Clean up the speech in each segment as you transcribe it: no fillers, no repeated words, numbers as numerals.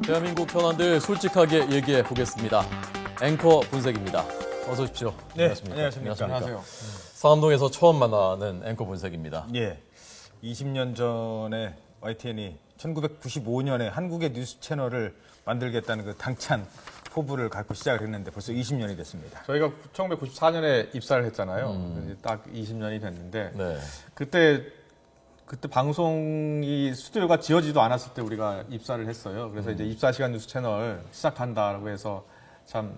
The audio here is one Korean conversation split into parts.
대한민국 현안들 솔직하게 얘기해 보겠습니다. 앵커 분석입니다. 어서 오십시오. 네, 안녕하십니까. 안녕하세요. 상암동에서 처음 만나는 앵커 분석입니다. 예, 20년 전에 YTN이 1995년에 한국의 뉴스 채널을 만들겠다는 그 당찬 포부를 갖고 시작을 했는데 벌써 20년이 됐습니다. 저희가 1994년에 입사를 했잖아요. 이제 딱 20년이 됐는데 네. 그때 방송이 스튜디오가 지어지도 않았을 때 우리가 입사를 했어요. 그래서 이제 24시간 뉴스 채널 시작한다라고 해서 참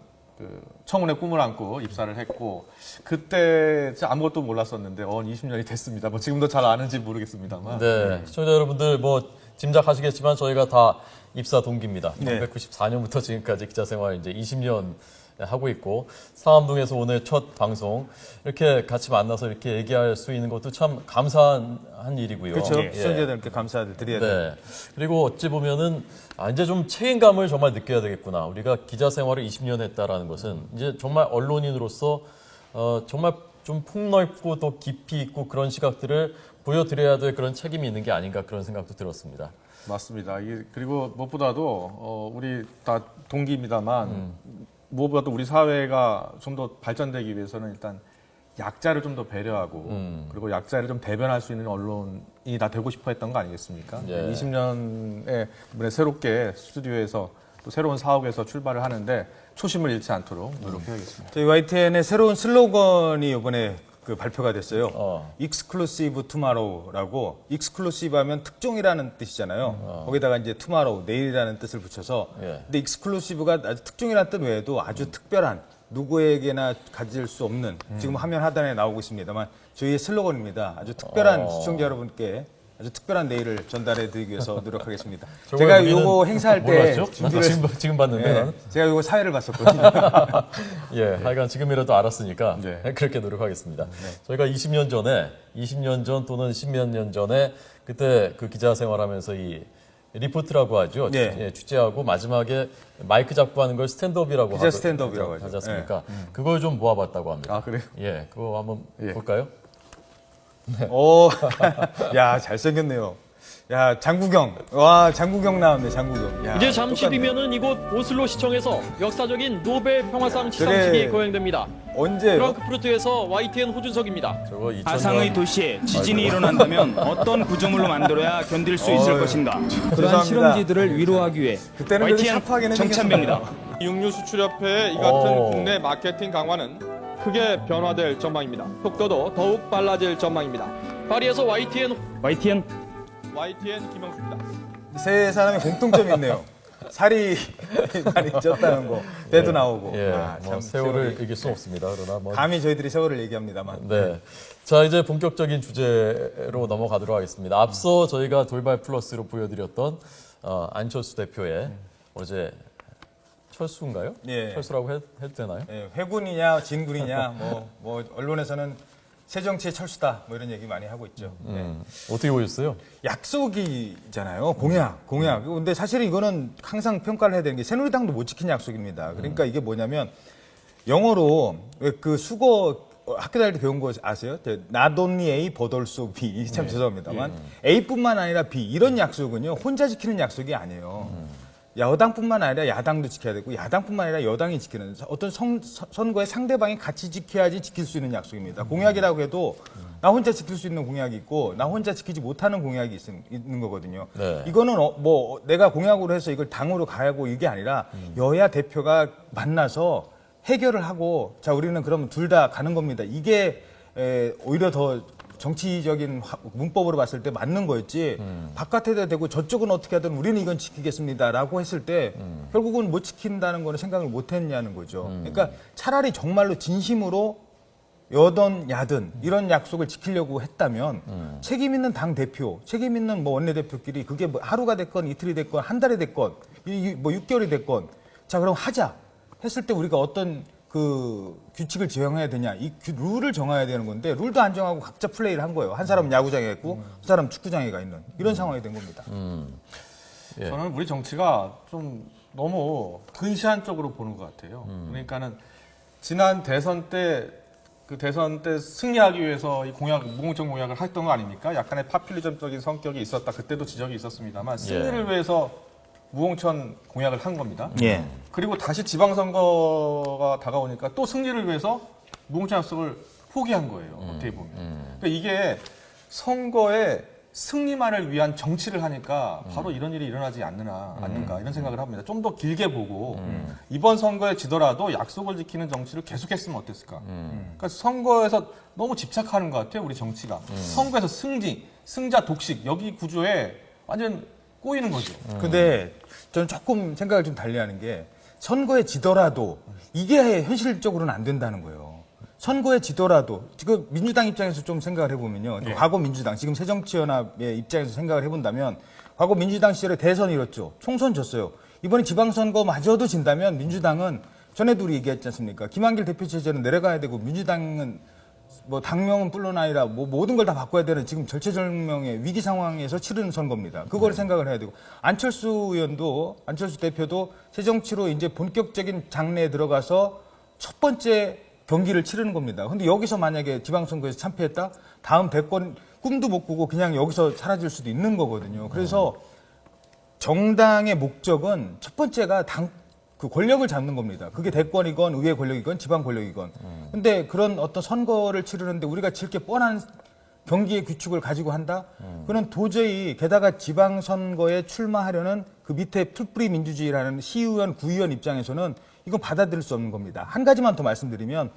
청운의 꿈을 안고 입사를 했고 그때 진짜 아무것도 몰랐었는데 20년이 됐습니다. 뭐 지금도 잘 아는지 모르겠습니다만. 네. 시청자 여러분들 뭐 짐작하시겠지만 저희가 다 입사 동기입니다. 네. 1994년부터 지금까지 기자 생활 이제 20년 하고 있고 상암동에서 오늘 첫 방송 이렇게 같이 만나서 이렇게 얘기할 수 있는 것도 참 감사한 일이고요. 그렇죠. 예. 시청자들께 감사를 드려야 돼요. 네. 그리고 어찌 보면은 이제 좀 책임감을 정말 느껴야 되겠구나. 우리가 기자 생활을 20년 했다라는 것은 이제 정말 언론인으로서 정말 좀 폭넓고 또 깊이 있고 그런 시각들을 보여드려야 될 그런 책임이 있는 게 아닌가 그런 생각도 들었습니다. 맞습니다. 그리고 무엇보다도 우리 다 동기입니다만 무엇보다도 우리 사회가 좀 더 발전되기 위해서는 일단 약자를 좀 더 배려하고 그리고 약자를 좀 대변할 수 있는 언론이 다 되고 싶어 했던 거 아니겠습니까? 예. 20년에 이번에 새롭게 스튜디오에서 또 새로운 사옥에서 출발을 하는데 초심을 잃지 않도록 노력해야겠습니다. 저희 YTN의 새로운 슬로건이 이번에 발표가 됐어요. Exclusive Tomorrow라고 익스클루시브 하면 특종이라는 뜻이잖아요. 거기다가 이제 tomorrow, 내일이라는 뜻을 붙여서 예. 근데 익스클루시브가 아주 특종이라는 뜻 외에도 아주 특별한 누구에게나 가질 수 없는 지금 화면 하단에 나오고 있습니다만 저희의 슬로건입니다. 아주 특별한 시청자 여러분께 아주 특별한 내일을 전달해 드리기 위해서 노력하겠습니다. 제가 요거 행사할 때 지금 봤는데 나는. 제가 요거 사회를 봤었거든요. 예, 하여간 지금이라도 알았으니까 네. 그렇게 노력하겠습니다. 저희가 20년 전 또는 10몇 년 전에 그때 그 기자 생활하면서 이 리포트라고 하죠. 네. 예, 취재하고 마지막에 마이크 잡고 하는 걸 스탠드업이라고 기자 스탠드업이라고 하죠. 하지 않습니까? 그걸 좀 모아봤다고 합니다. 아, 그래요? 예, 그거 한번 예. 볼까요? 야, 잘생겼네요. 야, 장국영. 와, 장국영 나왔네, 장국영. 야, 이제 잠시 똑같네. 뒤면은 이곳 오슬로 시청에서 역사적인 노벨 평화상 시상식이 그래. 거행됩니다. 언제요? 프랑크푸르트에서 YTN 호준석입니다. 저거 2000년 가상의 도시에 지진이 일어난다면 어떤 구조물로 만들어야 견딜 수 있을 것인가? 죄송합니다. 그러한 실험지들을 위로하기 위해 그때는 그래도 YTN 샤프하게는 정찬배입니다. 육류수출협회의 이 같은 국내 마케팅 강화는 크게 변화될 전망입니다. 속도도 더욱 빨라질 전망입니다. 파리에서 YTN YTN 김영수입니다. 세 사람의 공통점이 있네요. 살이 많이 쪘다는 거, 배도 나오고. 예, 아, 뭐 참 세월을 세월이. 이길 수 없습니다. 그러나 뭐 감히 저희들이 세월을 얘기합니다만. 네. 자, 이제 본격적인 주제로 넘어가도록 하겠습니다. 앞서 저희가 돌발 플러스로 보여드렸던 안철수 대표의 어제 철수인가요? 예. 철수라고 해도 되나요? 예, 회군이냐, 진군이냐, 뭐 언론에서는 새정치의 철수다, 뭐 이런 얘기 많이 하고 있죠. 예. 어떻게 보셨어요? 약속이잖아요. 공약. 근데 사실은 이거는 항상 평가를 해야 되는 게 새누리당도 못 지킨 약속입니다. 그러니까 이게 뭐냐면 영어로 그 수거 학교 다닐 때 배운 거 아세요? Not only A, but also B. 이게 참 죄송합니다만 A뿐만 아니라 B 이런 약속은요 혼자 지키는 약속이 아니에요. 여당뿐만 아니라 야당도 지켜야 되고 야당뿐만 아니라 여당이 지키는 어떤 선거의 상대방이 같이 지켜야지 지킬 수 있는 약속입니다. 공약이라고 해도 나 혼자 지킬 수 있는 공약이 있고 나 혼자 지키지 못하는 공약이 있는 거거든요. 네. 이거는 뭐 내가 공약으로 해서 이걸 당으로 가고 이게 아니라 여야 대표가 만나서 해결을 하고 자 우리는 그러면 둘 다 가는 겁니다. 이게 오히려 더 정치적인 문법으로 봤을 때 맞는 거였지 바깥에다 대고 저쪽은 어떻게 하든 우리는 이건 지키겠습니다라고 했을 때 결국은 못 지킨다는 거는 생각을 못 했냐는 거죠. 그러니까 차라리 정말로 진심으로 여든 야든 이런 약속을 지키려고 했다면 책임 있는 당 대표, 책임 있는 뭐 원내대표끼리 그게 뭐 하루가 됐건 이틀이 됐건 한 달이 됐건 뭐 6개월이 됐건 자 그럼 하자 했을 때 우리가 어떤 그 규칙을 지정해야 되냐 이 룰을 정해야 되는 건데 룰도 안 정하고 각자 플레이를 한 거예요. 한 사람은 야구장에 있고 한 사람은 축구장에 가 있는 이런 상황이 된 겁니다. 예. 저는 우리 정치가 좀 너무 근시안적으로 보는 것 같아요. 그러니까는 지난 대선 때 그 대선 때 승리하기 위해서 이 무공천 공약을 했던 거 아닙니까? 약간의 파퓰리즘적인 성격이 있었다. 그때도 지적이 있었습니다만 승리를 위해서 무공천 공약을 한 겁니다. 예. 그리고 다시 지방선거가 다가오니까 또 승리를 위해서 무공천 약속을 포기한 거예요. 어떻게 보면. 그러니까 이게 선거에 승리만을 위한 정치를 하니까 바로 이런 일이 일어나지 않는가 이런 생각을 합니다. 좀 더 길게 보고 이번 선거에 지더라도 약속을 지키는 정치를 계속했으면 어땠을까. 그러니까 선거에서 너무 집착하는 것 같아요. 우리 정치가. 선거에서 승자 독식 여기 구조에 완전 꼬이는 거죠. 근데 저는 조금 생각을 좀 달리하는 게 선거에 지더라도 이게 현실적으로는 안 된다는 거예요. 선거에 지더라도 지금 민주당 입장에서 좀 생각을 해보면요. 과거 민주당 지금 새정치연합의 입장에서 생각을 해본다면 과거 민주당 시절에 대선 이뤘죠. 총선 졌어요. 이번에 지방선거마저도 진다면 민주당은 전에도 우리 얘기했지 않습니까? 김한길 대표 체제는 내려가야 되고 민주당은 뭐 당명은 뿐만 아니라 뭐 모든 걸 다 바꿔야 되는 지금 절체절명의 위기 상황에서 치르는 선거입니다. 그걸 생각을 해야 되고 안철수 대표도 새정치로 이제 본격적인 장내에 들어가서 첫 번째 경기를 치르는 겁니다. 근데 여기서 만약에 지방선거에서 참패했다? 다음 대권 꿈도 못 꾸고 그냥 여기서 사라질 수도 있는 거거든요. 그래서 정당의 목적은 첫 번째가 그 권력을 잡는 겁니다. 그게 대권이건 의회 권력이건 지방 권력이건. 근데 그런 어떤 선거를 치르는데 우리가 질게 뻔한 경기의 규칙을 가지고 한다? 그는 도저히 게다가 지방선거에 출마하려는 그 밑에 풀뿌리 민주주의라는 시의원, 구의원 입장에서는 이건 받아들일 수 없는 겁니다. 한 가지만 더 말씀드리면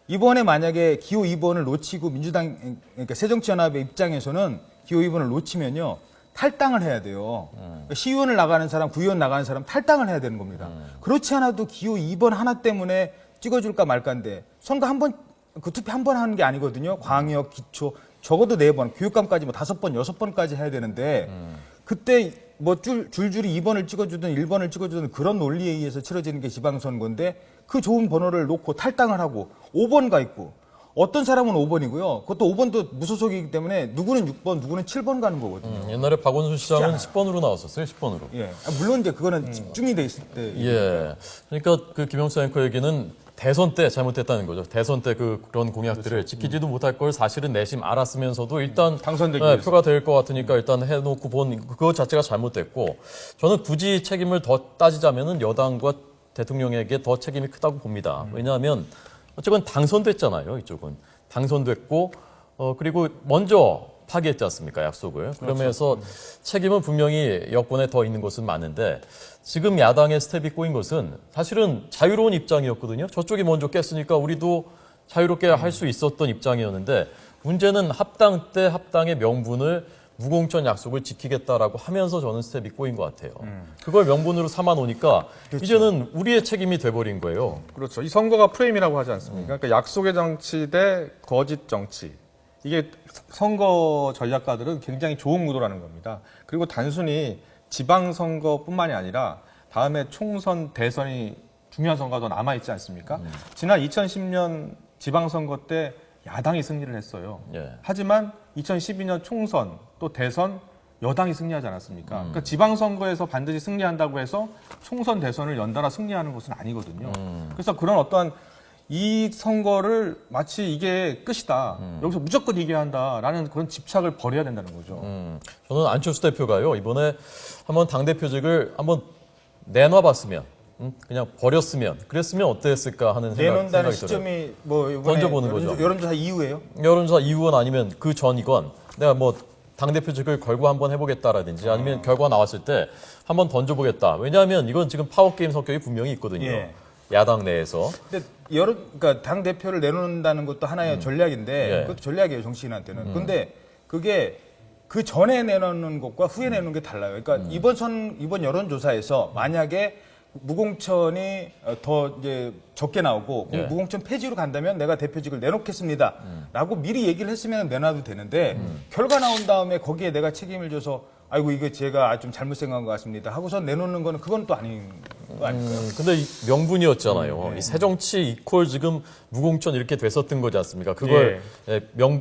이번에 만약에 기호 2번을 놓치고 민주당, 그러니까 새정치연합의 입장에서는 기호 2번을 놓치면요. 탈당을 해야 돼요. 그러니까 시의원을 나가는 사람, 구의원 나가는 사람 탈당을 해야 되는 겁니다. 그렇지 않아도 기호 2번 하나 때문에 찍어줄까 말까인데 선거 한 번, 그 투표 한 번 하는 게 아니거든요. 광역, 기초, 적어도 4번, 교육감까지 뭐 5번, 6번까지 해야 되는데 그때 뭐 줄줄이 2번을 찍어주든 1번을 찍어주든 그런 논리에 의해서 치러지는 게 지방선거인데 그 좋은 번호를 놓고 탈당을 하고 5번 가 있고 어떤 사람은 5번이고요. 그것도 5번도 무소속이기 때문에 누구는 6번, 누구는 7번 가는 거거든요. 옛날에 박원순 시장은 10번으로 나왔었어요. 10번으로. 예. 물론 이제 그거는 집중이 돼 있을 때. 예. 그러니까 그 김영수 앵커 얘기는 대선 때 잘못했다는 거죠. 대선 때 그런 공약들을 지키지도 못할 걸 사실은 내심 알았으면서도 일단 당선되기 네, 위해서. 표가 될 것 같으니까 일단 해놓고 본 그것 자체가 잘못됐고 저는 굳이 책임을 더 따지자면은 여당과 대통령에게 더 책임이 크다고 봅니다. 왜냐하면 어쨌건 당선됐잖아요. 이쪽은 당선됐고 그리고 먼저 파기했지 않습니까? 약속을. 그러면서 책임은 분명히 여권에 더 있는 것은 맞는데 지금 야당의 스텝이 꼬인 것은 사실은 자유로운 입장이었거든요. 저쪽이 먼저 깼으니까 우리도 자유롭게 할 수 있었던 입장이었는데 문제는 합당 때 합당의 명분을 무공천 약속을 지키겠다라고 하면서 저는 스텝이 꼬인 것 같아요. 그걸 명분으로 삼아 놓으니까 이제는 우리의 책임이 돼버린 거예요. 그렇죠. 이 선거가 프레임이라고 하지 않습니까? 그러니까 약속의 정치 대 거짓 정치. 이게 선거 전략가들은 굉장히 좋은 구도라는 겁니다. 그리고 단순히 지방선거뿐만이 아니라 다음에 총선, 대선이 중요한 선거가 더 남아있지 않습니까? 지난 2010년 지방선거 때 야당이 승리를 했어요. 예. 하지만 2012년 총선 또 대선 여당이 승리하지 않았습니까? 그러니까 지방선거에서 반드시 승리한다고 해서 총선, 대선을 연달아 승리하는 것은 아니거든요. 그래서 그런 어떠한 이 선거를 마치 이게 끝이다. 여기서 무조건 이겨야 한다라는 그런 집착을 버려야 된다는 거죠. 저는 안철수 대표가요. 이번에 한번 당대표직을 한번 내놔봤으면 그냥 버렸으면 그랬으면 어땠을까 하는 내놓는다는 생각이 들어요. 시점이 뭐 이번에 던져보는 거죠. 여론조사 이후에요? 여론조사 이후건 아니면 그 전이건 내가 뭐 당대표직을 걸고 한번 해보겠다라든지 아니면 결과 나왔을 때 한번 던져보겠다. 왜냐하면 이건 지금 파워게임 성격이 분명히 있거든요. 예. 야당 내에서. 근데 그러니까 당 대표를 내놓는다는 것도 하나의 전략인데 예. 그것도 전략이에요 정치인한테는. 근데 그게 그 전에 내놓는 것과 후에 내놓는 게 달라요. 그러니까 이번 여론조사에서 만약에 무공천이 더 이제 적게 나오고 예. 무공천 폐지로 간다면 내가 대표직을 내놓겠습니다라고 미리 얘기를 했으면 내놔도 되는데 결과 나온 다음에 거기에 내가 책임을 져서 아이고 이거 제가 좀 잘못 생각한 것 같습니다 하고서 내놓는 거는 그건 또 아닌. 거 아닐까요? 근데 이 명분이었잖아요. 이 새정치 이퀄 지금 무공천 이렇게 됐었던 거지 않습니까? 그걸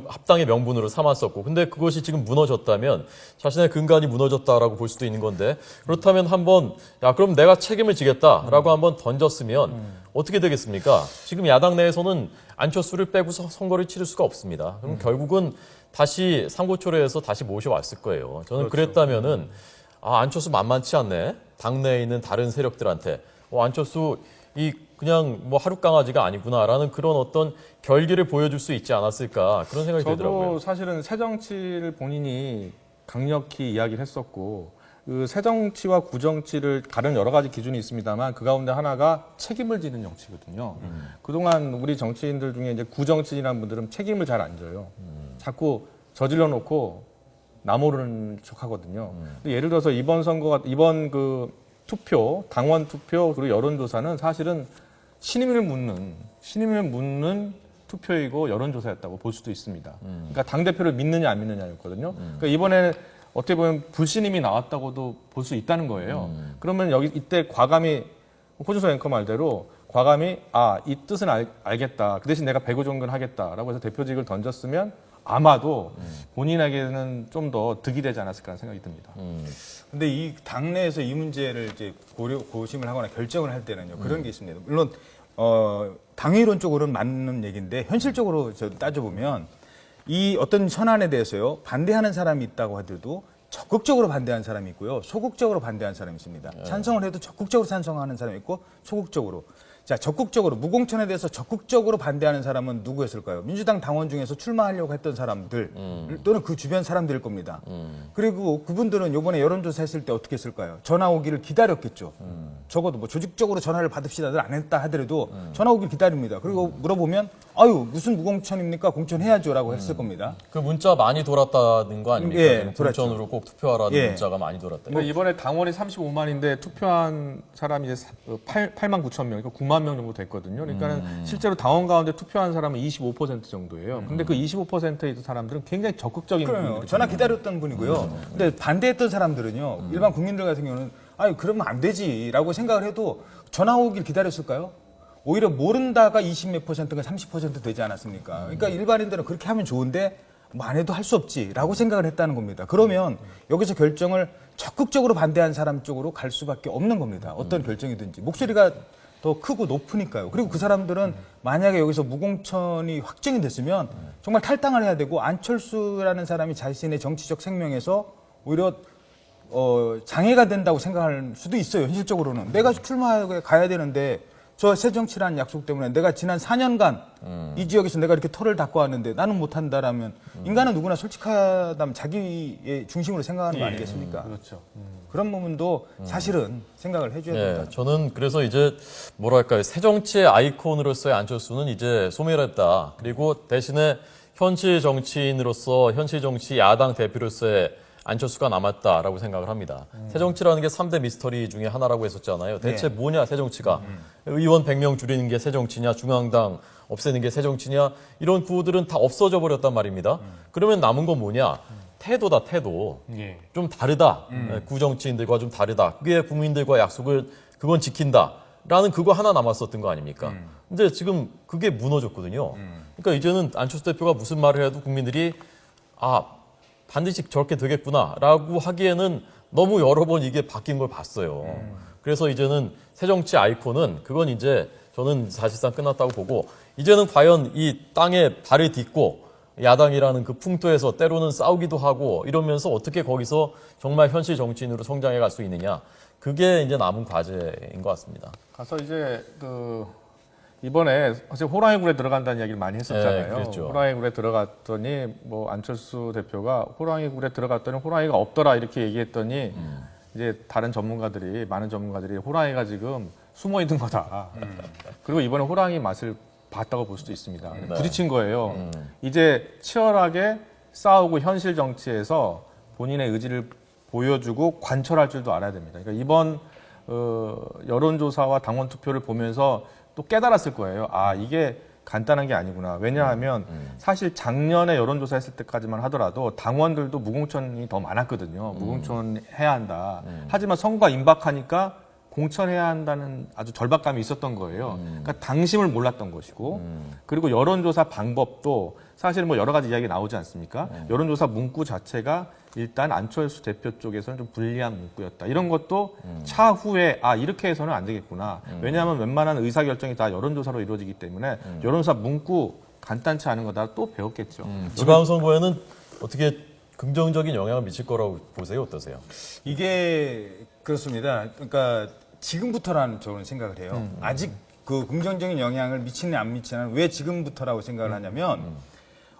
합당의 명분으로 삼았었고. 근데 그것이 지금 무너졌다면 자신의 근간이 무너졌다라고 볼 수도 있는 건데 그렇다면 한번 야 그럼 내가 책임을 지겠다라고 한번 던졌으면 어떻게 되겠습니까? 지금 야당 내에서는 안철수를 빼고서 선거를 치를 수가 없습니다. 그럼 결국은 다시 삼고초려해서 다시 모셔왔을 거예요. 저는 그랬다면은 안철수 만만치 않네. 당내에 있는 다른 세력들한테 안철수 이 그냥 뭐 하루 강아지가 아니구나라는 그런 어떤 결기를 보여줄 수 있지 않았을까 그런 생각이 저도 들더라고요. 사실은 새정치를 본인이 강력히 이야기를 했었고 그 새정치와 구정치를 다른 여러 가지 기준이 있습니다만 그 가운데 하나가 책임을 지는 정치거든요. 그동안 우리 정치인들 중에 이제 구정치인이라는 분들은 책임을 잘 안 져요. 자꾸 저질러 놓고 나 모르는 척 하거든요. 근데 예를 들어서 이번 그 투표, 당원 투표 그리고 여론조사는 사실은 신임을 묻는 투표이고 여론조사였다고 볼 수도 있습니다. 그러니까 당대표를 믿느냐 안 믿느냐였거든요. 그러니까 이번에 어떻게 보면 불신임이 나왔다고도 볼 수 있다는 거예요. 그러면 이때 과감히 호준서 앵커 말대로 과감히 이 뜻은 알겠다. 그 대신 내가 배구종근 하겠다라고 해서 대표직을 던졌으면 아마도 본인에게는 좀 더 득이 되지 않았을까 하는 생각이 듭니다. 근데 이 당내에서 이 문제를 이제 고심을 하거나 결정을 할 때는요 그런 게 있습니다. 물론 당위론적으로는 맞는 얘기인데 현실적으로 따져보면 이 어떤 현안에 대해서요 반대하는 사람이 있다고 하더라도 적극적으로 반대하는 사람이 있고요 소극적으로 반대하는 사람이 있습니다. 찬성을 해도 적극적으로 찬성하는 사람이 있고 소극적으로. 자, 적극적으로 무공천에 대해서 적극적으로 반대하는 사람은 누구였을까요? 민주당 당원 중에서 출마하려고 했던 사람들 또는 그 주변 사람들일 겁니다. 그리고 그분들은 이번에 여론조사 했을 때 어떻게 했을까요? 전화 오기를 기다렸겠죠. 적어도 뭐 조직적으로 전화를 받읍시다들 안 했다 하더라도 전화 오기를 기다립니다. 그리고 물어보면 무슨 무공천입니까? 공천해야죠라고 했을 겁니다. 그 문자 많이 돌았다는 거 아닙니까? 예, 공천으로 꼭 투표하라는 예. 문자가 많이 돌았다. 근데 이번에 당원이 35만인데 투표한 사람이 이제 8만 9천 명, 그러니까 9만 명 정도 됐거든요. 그러니까는 실제로 당원 가운데 투표한 사람은 25% 정도예요. 근데 그 25%의 사람들은 굉장히 적극적인 그래요. 분들이거든요. 전화 기다렸던 분이고요. 근데 반대했던 사람들은요. 일반 국민들 같은 경우는 그러면 안 되지라고 생각을 해도 전화 오길 기다렸을까요? 오히려 모른다가 20몇 %가 30% 되지 않았습니까? 그러니까 일반인들은 그렇게 하면 좋은데 뭐 안 해도 할 수 없지라고 생각을 했다는 겁니다. 그러면 여기서 결정을 적극적으로 반대한 사람 쪽으로 갈 수밖에 없는 겁니다. 어떤 결정이든지. 목소리가 더 크고 높으니까요. 그리고 그 사람들은 만약에 여기서 무공천이 확정이 됐으면 정말 탈당을 해야 되고 안철수라는 사람이 자신의 정치적 생명에서 오히려 장애가 된다고 생각할 수도 있어요. 현실적으로는. 내가 출마하게 가야 되는데 저 새정치라는 약속 때문에 내가 지난 4년간 이 지역에서 내가 이렇게 털을 닦고 왔는데 나는 못한다라면 인간은 누구나 솔직하다면 자기의 중심으로 생각하는 거 아니겠습니까? 그렇죠. 그런 부분도 사실은 생각을 해줘야 된다. 네, 저는 그래서 이제 뭐랄까요 새정치의 아이콘으로서의 안철수는 이제 소멸했다. 그리고 대신에 현실 정치인으로서 현실 정치 야당 대표로서의 안철수가 남았다라고 생각을 합니다. 새정치라는 게 3대 미스터리 중에 하나라고 했었잖아요. 대체 뭐냐 새정치가. 의원 100명 줄이는 게 새정치냐 구명당 없애는 게 새정치냐 이런 구호들은 다 없어져 버렸단 말입니다. 그러면 남은 건 뭐냐. 태도다 태도. 좀 다르다. 구정치인들과 좀 다르다. 그게 국민들과 약속을 그건 지킨다라는 그거 하나 남았었던 거 아닙니까? 근데 지금 그게 무너졌거든요. 그러니까 이제는 안철수 대표가 무슨 말을 해도 국민들이 반드시 저렇게 되겠구나라고 하기에는 너무 여러 번 이게 바뀐 걸 봤어요. 그래서 이제는 새정치 아이콘은 그건 이제 저는 사실상 끝났다고 보고 이제는 과연 이 땅에 발을 딛고 야당이라는 그 풍토에서 때로는 싸우기도 하고 이러면서 어떻게 거기서 정말 현실 정치인으로 성장해 갈 수 있느냐. 그게 이제 남은 과제인 것 같습니다. 가서 이제 이번에 사실 호랑이 굴에 들어간다는 이야기를 많이 했었잖아요. 네, 그랬죠. 호랑이 굴에 들어갔더니 뭐 안철수 대표가 호랑이 굴에 들어갔더니 호랑이가 없더라 이렇게 얘기했더니 이제 많은 전문가들이 호랑이가 지금 숨어 있는 거다. 그리고 이번에 호랑이 맛을 봤다고 볼 수도 있습니다. 부딪힌 거예요. 이제 치열하게 싸우고 현실 정치에서 본인의 의지를 보여주고 관철할 줄도 알아야 됩니다. 그러니까 이번 여론조사와 당원 투표를 보면서 또 깨달았을 거예요. 이게 간단한 게 아니구나. 왜냐하면 사실 작년에 여론조사 했을 때까지만 하더라도 당원들도 무공천이 더 많았거든요. 무공천 해야 한다. 하지만 선거가 임박하니까 공천해야 한다는 아주 절박감이 있었던 거예요. 그러니까 당심을 몰랐던 것이고, 그리고 여론조사 방법도 사실 뭐 여러 가지 이야기 나오지 않습니까? 여론조사 문구 자체가 일단 안철수 대표 쪽에서는 좀 불리한 문구였다. 이런 것도 차후에 이렇게 해서는 안 되겠구나. 왜냐하면 웬만한 의사결정이 다 여론조사로 이루어지기 때문에 여론조사 문구 간단치 않은 거다 또 배웠겠죠. 지방선거에는 어떻게 긍정적인 영향을 미칠 거라고 보세요? 어떠세요? 이게 그렇습니다. 그러니까 지금부터라는 저는 생각을 해요. 아직 그 긍정적인 영향을 미치느냐 안 미치느냐는 왜 지금부터라고 생각을 하냐면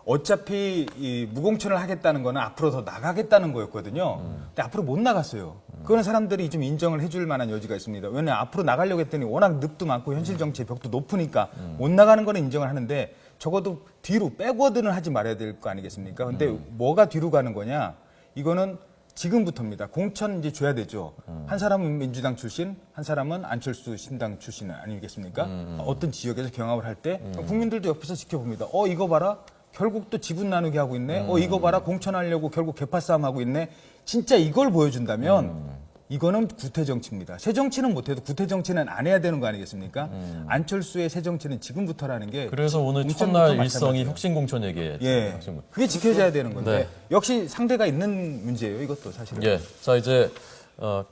어차피 이 무공천을 하겠다는 거는 앞으로 더 나가겠다는 거였거든요. 근데 앞으로 못 나갔어요. 그거는 사람들이 좀 인정을 해줄 만한 여지가 있습니다. 왜냐하면 앞으로 나가려고 했더니 워낙 늪도 많고 현실 정치의 벽도 높으니까 못 나가는 거는 인정을 하는데 적어도 뒤로 백워드는 하지 말아야 될 거 아니겠습니까? 근데 뭐가 뒤로 가는 거냐? 이거는 지금부터입니다. 공천 이제 줘야 되죠. 한 사람은 민주당 출신, 한 사람은 안철수 신당 출신 아니겠습니까? 어떤 지역에서 경합을 할 때 국민들도 옆에서 지켜봅니다. 이거 봐라. 결국 또 지분 나누기 하고 있네. 이거 봐라. 공천하려고 결국 개파 싸움 하고 있네. 진짜 이걸 보여준다면 이거는 구태 정치입니다. 새 정치는 못해도 구태 정치는 안 해야 되는 거 아니겠습니까? 안철수의 새 정치는 지금부터라는 게 그래서 오늘 공천부터 첫날 일성이 마찬가지예요. 혁신공천 얘기했죠. 예, 혁신공천. 그게 지켜져야 되는 건데 네. 역시 상대가 있는 문제예요. 이것도 사실은. 예, 자 이제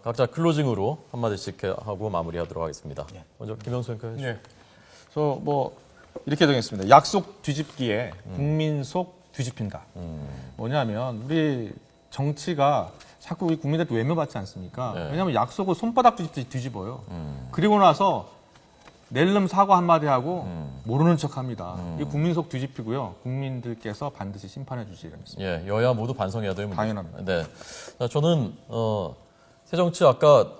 각자 클로징으로 한마디씩 하고 마무리하도록 하겠습니다. 먼저 김영수 앵커 해주시죠. 네. 그래서 뭐 이렇게 정했습니다. 약속 뒤집기에 국민 속 뒤집힌다. 뭐냐면 우리 정치가 자꾸 우리 국민들한테 외면받지 않습니까? 네. 왜냐하면 약속을 손바닥 뒤집어요. 그리고 나서 낼름 사과 한마디 하고 모르는 척합니다. 이 국민 속 뒤집히고요. 국민들께서 반드시 심판해 주시겠습니다. 예, 여야 모두 반성해야 되는 문제죠. 당연합니다. 네, 자, 저는 새정치 아까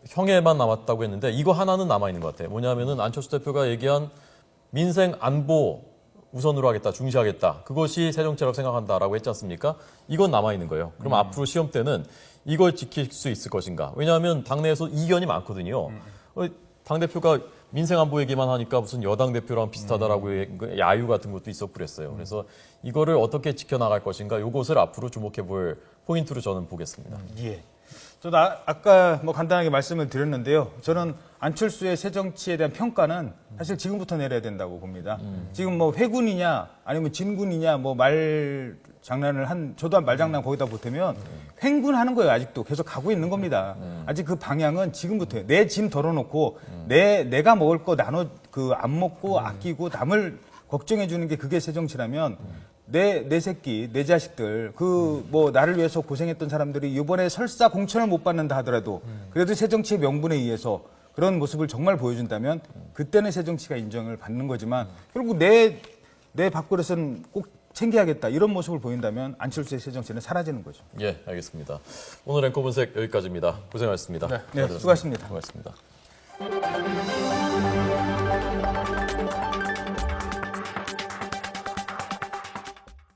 형해만 남았다고 했는데 이거 하나는 남아 있는 것 같아요. 뭐냐면은 안철수 대표가 얘기한 민생 안보 우선으로 하겠다, 중시하겠다. 그것이 새정치라고 생각한다라고 했지 않습니까? 이건 남아 있는 거예요. 그럼 앞으로 시험 때는 이걸 지킬 수 있을 것인가? 왜냐하면 당내에서 이견이 많거든요. 당 대표가 민생 안보 얘기만 하니까 무슨 여당 대표랑 비슷하다라고 야유 같은 것도 있었고 그랬어요. 그래서 이거를 어떻게 지켜나갈 것인가? 이것을 앞으로 주목해 볼 포인트로 저는 보겠습니다. 예. 저도 아까 뭐 간단하게 말씀을 드렸는데요. 저는 안철수의 새 정치에 대한 평가는 사실 지금부터 내려야 된다고 봅니다. 지금 뭐 회군이냐 아니면 진군이냐 뭐 말 장난을 저도 말 장난 거기다 보태면 횡군하는 거예요. 아직도 계속 가고 있는 겁니다. 아직 그 방향은 지금부터예요. 내 짐 덜어놓고 내가 먹을 거 나눠 안 먹고 아끼고 남을 걱정해 주는 게 그게 새 정치라면 내 새끼, 내 자식들, 뭐, 나를 위해서 고생했던 사람들이 이번에 설사 공천을 못 받는다 하더라도 그래도 새 정치의 명분에 의해서 그런 모습을 정말 보여준다면 그때는 새 정치가 인정을 받는 거지만 결국 내 밥그릇은 꼭 챙겨야겠다 이런 모습을 보인다면 안철수의 새 정치는 사라지는 거죠. 예, 알겠습니다. 오늘 앵커 분석 여기까지입니다. 고생하셨습니다. 네, 수고하셨습니다. 수고하셨습니다.